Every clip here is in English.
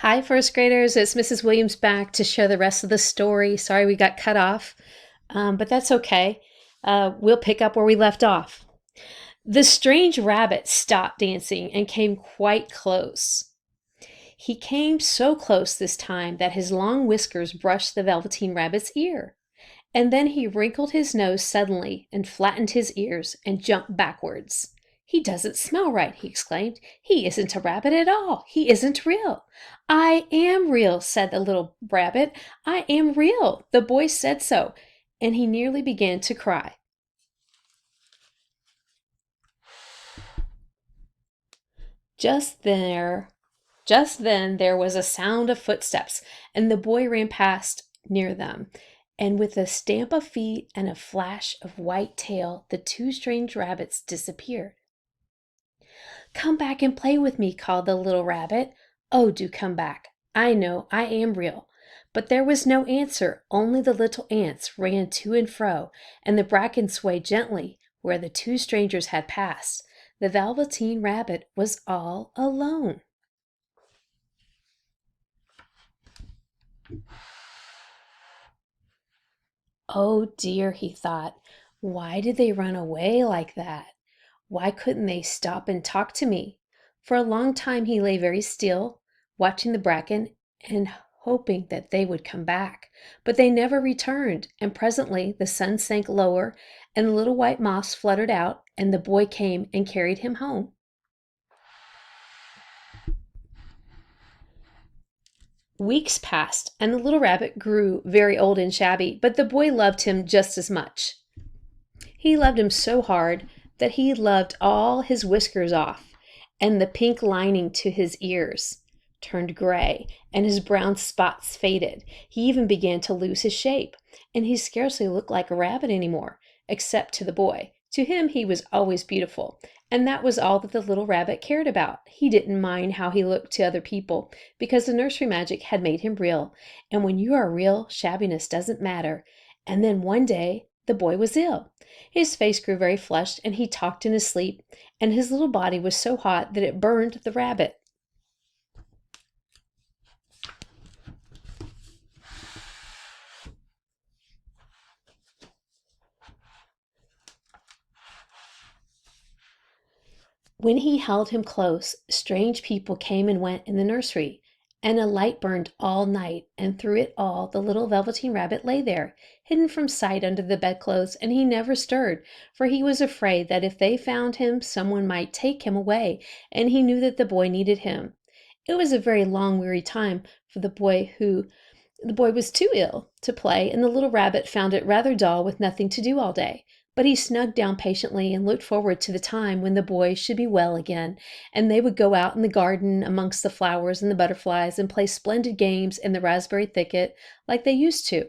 Hi, first graders. It's Mrs. Williams back to share the rest of the story. Sorry we got cut off, but that's okay. We'll pick up where we left off. The strange rabbit stopped dancing and came quite close. He came so close this time that his long whiskers brushed the Velveteen Rabbit's ear. And then he wrinkled his nose suddenly and flattened his ears and jumped backwards. He doesn't smell right, he exclaimed. He isn't a rabbit at all. He isn't real. I am real, said the little rabbit. I am real. The boy said so. And he nearly began to cry. Just then, just then there was a sound of footsteps, and the boy ran past near them. And with a stamp of feet and a flash of white tail, the two strange rabbits disappeared. Come back and play with me, called the little rabbit. Oh, do come back. I know I am real. But there was no answer, only the little ants ran to and fro, and the bracken swayed gently where the two strangers had passed. The Velveteen Rabbit was all alone. Oh dear, he thought. Why did they run away like that? Why couldn't they stop and talk to me? For a long time he lay very still, watching the bracken and hoping that they would come back. But they never returned, and presently the sun sank lower, and the little white moths fluttered out, and the boy came and carried him home. Weeks passed, and the little rabbit grew very old and shabby, but the boy loved him just as much. He loved him so hard that he loved all his whiskers off, and the pink lining to his ears turned gray, and his brown spots faded. He even began to lose his shape, and he scarcely looked like a rabbit any more, except to the boy. To him he was always beautiful, and that was all that the little rabbit cared about. He didn't mind how he looked to other people, because the nursery magic had made him real, and when you are real, shabbiness doesn't matter. And then one day the boy was ill. His face grew very flushed, and he talked in his sleep, and his little body was so hot that it burned the rabbit. When he held him close, strange people came and went in the nursery, and a light burned all night, and through it all the little Velveteen Rabbit lay there, hidden from sight under the bedclothes, and he never stirred, for he was afraid that if they found him someone might take him away, and he knew that the boy needed him. It was a very long, weary time for the boy was too ill to play, and the little rabbit found it rather dull with nothing to do all day. But he snugged down patiently and looked forward to the time when the boy should be well again, and they would go out in the garden amongst the flowers and the butterflies and play splendid games in the raspberry thicket like they used to.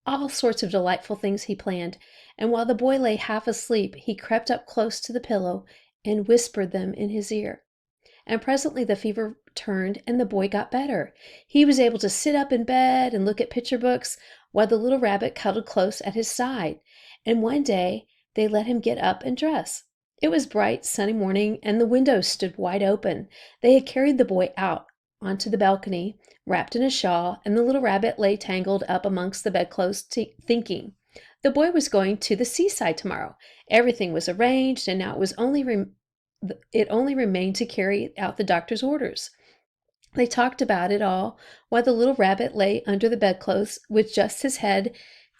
All sorts of delightful things he planned, and while the boy lay half asleep, he crept up close to the pillow and whispered them in his ear. And presently the fever turned and the boy got better. He was able to sit up in bed and look at picture books while the little rabbit cuddled close at his side. And one day they let him get up and dress. It was bright, sunny morning, and the windows stood wide open. They had carried the boy out onto the balcony, wrapped in a shawl, and the little rabbit lay tangled up amongst the bedclothes, thinking. The boy was going to the seaside tomorrow. Everything was arranged, and now it only remained to carry out the doctor's orders. They talked about it all while the little rabbit lay under the bedclothes with just his head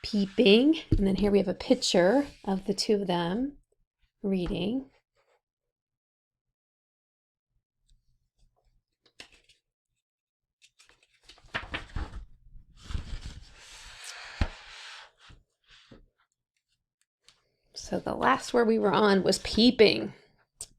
peeping. And then here we have a picture of the two of them reading. So the last word we were on was peeping.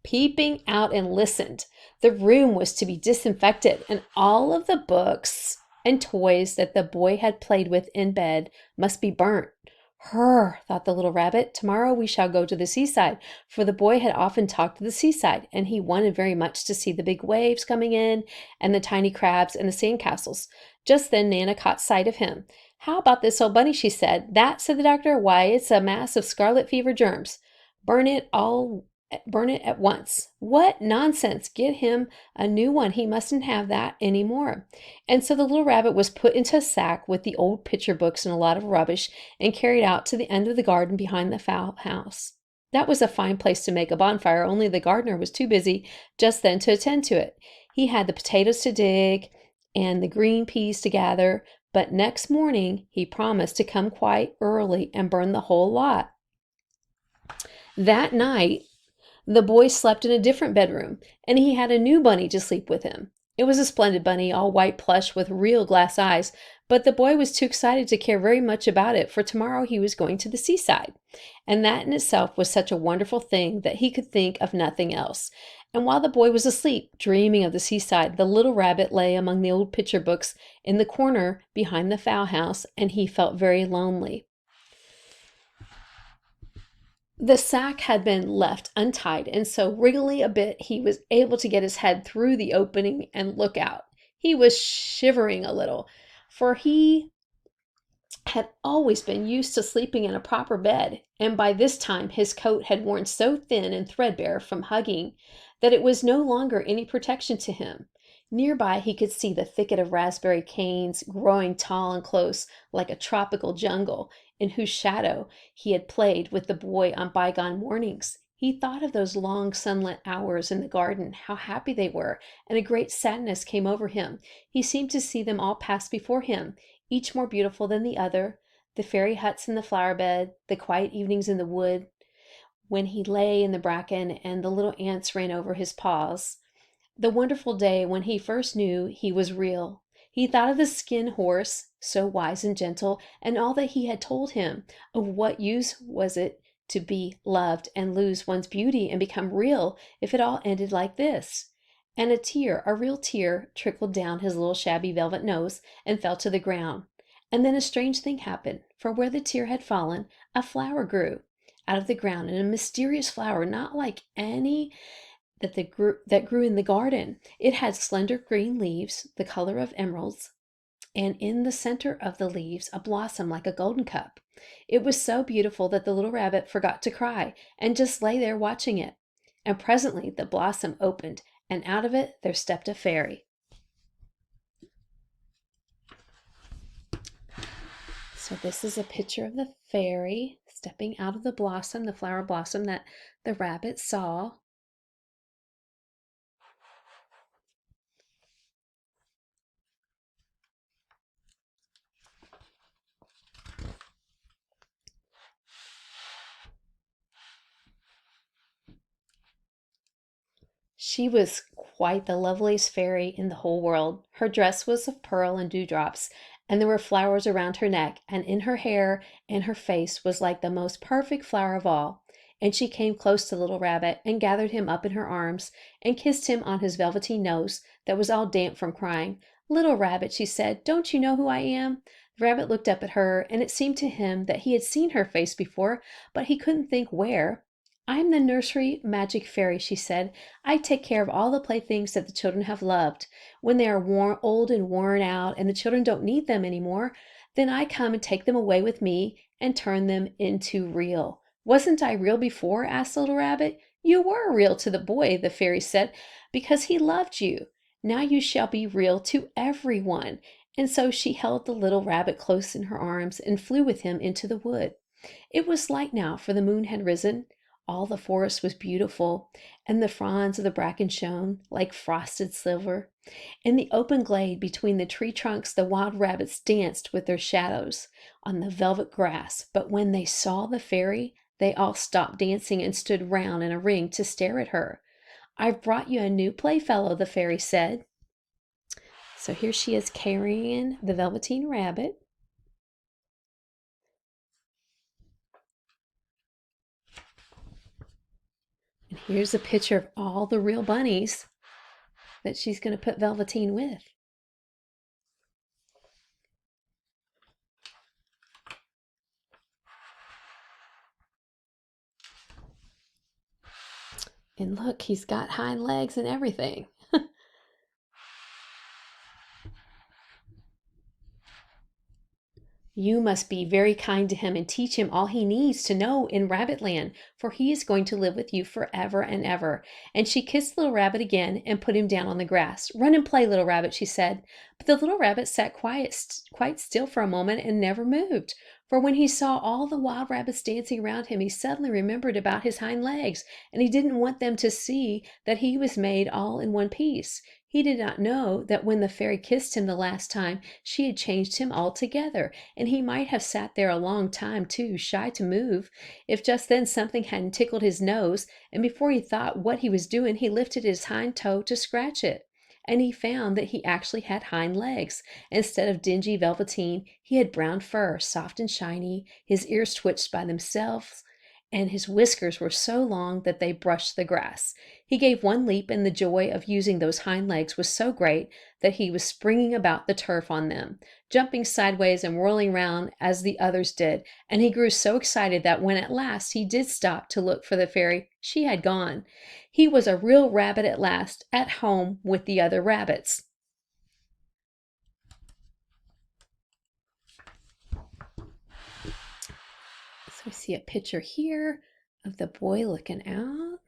Peeping out and listened. The room was to be disinfected, and all of the books and toys that the boy had played with in bed must be burnt. Her, thought the little rabbit, tomorrow we shall go to the seaside, for the boy had often talked of the seaside, and he wanted very much to see the big waves coming in, and the tiny crabs and the sandcastles. Just then Nana caught sight of him. How about this old bunny, she said. That, said the doctor, why, it's a mass of scarlet fever germs. Burn it all burn it at once. What nonsense! Get him a new one. He mustn't have that any more. And so the little rabbit was put into a sack with the old picture books and a lot of rubbish and carried out to the end of the garden behind the fowl house. That was a fine place to make a bonfire, only the gardener was too busy just then to attend to it. He had the potatoes to dig and the green peas to gather, but next morning he promised to come quite early and burn the whole lot. That night, the boy slept in a different bedroom, and he had a new bunny to sleep with him. It was a splendid bunny, all white plush with real glass eyes, but the boy was too excited to care very much about it, for tomorrow he was going to the seaside. And that in itself was such a wonderful thing that he could think of nothing else. And while the boy was asleep, dreaming of the seaside, the little rabbit lay among the old picture books in the corner behind the fowl house, and he felt very lonely. The sack had been left untied, and so wriggling a bit, he was able to get his head through the opening and look out. He was shivering a little, for he had always been used to sleeping in a proper bed, and by this time his coat had worn so thin and threadbare from hugging that it was no longer any protection to him. Nearby he could see the thicket of raspberry canes growing tall and close like a tropical jungle, in whose shadow he had played with the boy on bygone mornings. He thought of those long sunlit hours in the garden, how happy they were, and a great sadness came over him. He seemed to see them all pass before him, each more beautiful than the other, the fairy huts in the flower bed, the quiet evenings in the wood, when he lay in the bracken and the little ants ran over his paws, the wonderful day when he first knew he was real. He thought of the skin horse, so wise and gentle, and all that he had told him. Of what use was it to be loved and lose one's beauty and become real if it all ended like this? And a tear, a real tear, trickled down his little shabby velvet nose and fell to the ground. And then a strange thing happened, for where the tear had fallen, a flower grew out of the ground, and a mysterious flower, not like any that grew in the garden. It had slender green leaves, the color of emeralds, and in the center of the leaves a blossom like a golden cup. It was so beautiful that the little rabbit forgot to cry and just lay there watching it. And presently the blossom opened, and out of it there stepped a fairy. So this is a picture of the fairy stepping out of the blossom, the flower blossom that the rabbit saw. She was quite the loveliest fairy in the whole world. Her dress was of pearl and dewdrops, and there were flowers around her neck, and in her hair and her face was like the most perfect flower of all. And she came close to little Rabbit and gathered him up in her arms and kissed him on his velveteen nose that was all damp from crying. "Little Rabbit," she said, "don't you know who I am?" The rabbit looked up at her, and it seemed to him that he had seen her face before, but he couldn't think where. "I am the nursery magic fairy," she said. "I take care of all the playthings that the children have loved. When they are old and worn out and the children don't need them any more, then I come and take them away with me and turn them into real." "Wasn't I real before?" asked the little rabbit. "You were real to the boy," the fairy said, "because he loved you. Now you shall be real to everyone." And so she held the little rabbit close in her arms and flew with him into the wood. It was light now, for the moon had risen. All the forest was beautiful, and the fronds of the bracken shone like frosted silver. In the open glade between the tree trunks, the wild rabbits danced with their shadows on the velvet grass. But when they saw the fairy, they all stopped dancing and stood round in a ring to stare at her. "I've brought you a new playfellow," the fairy said. So here she is carrying the Velveteen Rabbit. And here's a picture of all the real bunnies that she's going to put Velveteen with. And look, he's got hind legs and everything. You must be very kind to him and teach him all he needs to know in Rabbitland, for he is going to live with you forever and ever." And she kissed little Rabbit again and put him down on the grass. "Run and play, little Rabbit," she said. But the little Rabbit sat quite still for a moment and never moved. For when he saw all the wild rabbits dancing around him, he suddenly remembered about his hind legs, and he didn't want them to see that he was made all in one piece. He did not know that when the fairy kissed him the last time, she had changed him altogether, and he might have sat there a long time, too shy to move, if just then something hadn't tickled his nose, and before he thought what he was doing, he lifted his hind toe to scratch it. And he found that he actually had hind legs. Instead of dingy velveteen, he had brown fur, soft and shiny, his ears twitched by themselves, and his whiskers were so long that they brushed the grass. He gave one leap, and the joy of using those hind legs was so great that he was springing about the turf on them, jumping sideways and whirling round as the others did, and he grew so excited that when at last he did stop to look for the fairy, she had gone. He was a real rabbit at last, at home with the other rabbits. So we see a picture here of the boy looking out.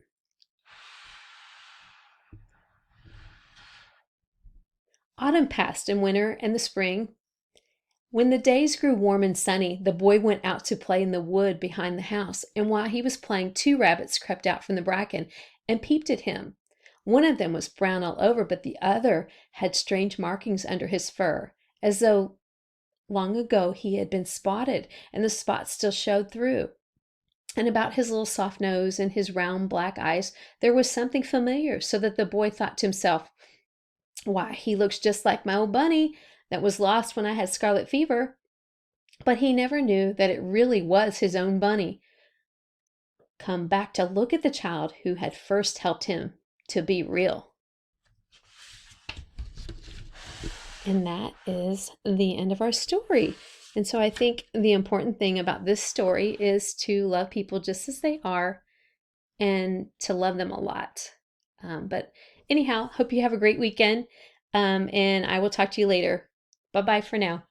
Autumn passed, and winter and the spring. When the days grew warm and sunny, the boy went out to play in the wood behind the house, and while he was playing, two rabbits crept out from the bracken and peeped at him. One of them was brown all over, but the other had strange markings under his fur, as though long ago he had been spotted, and the spots still showed through. And about his little soft nose and his round black eyes there was something familiar, so that the boy thought to himself, "Why, he looks just like my old bunny that was lost when I had scarlet fever." But he never knew that it really was his own bunny, come back to look at the child who had first helped him to be real. And that is the end of our story. And so I think the important thing about this story is to love people just as they are and to love them a lot. But anyhow, hope you have a great weekend, and I will talk to you later. Bye-bye for now.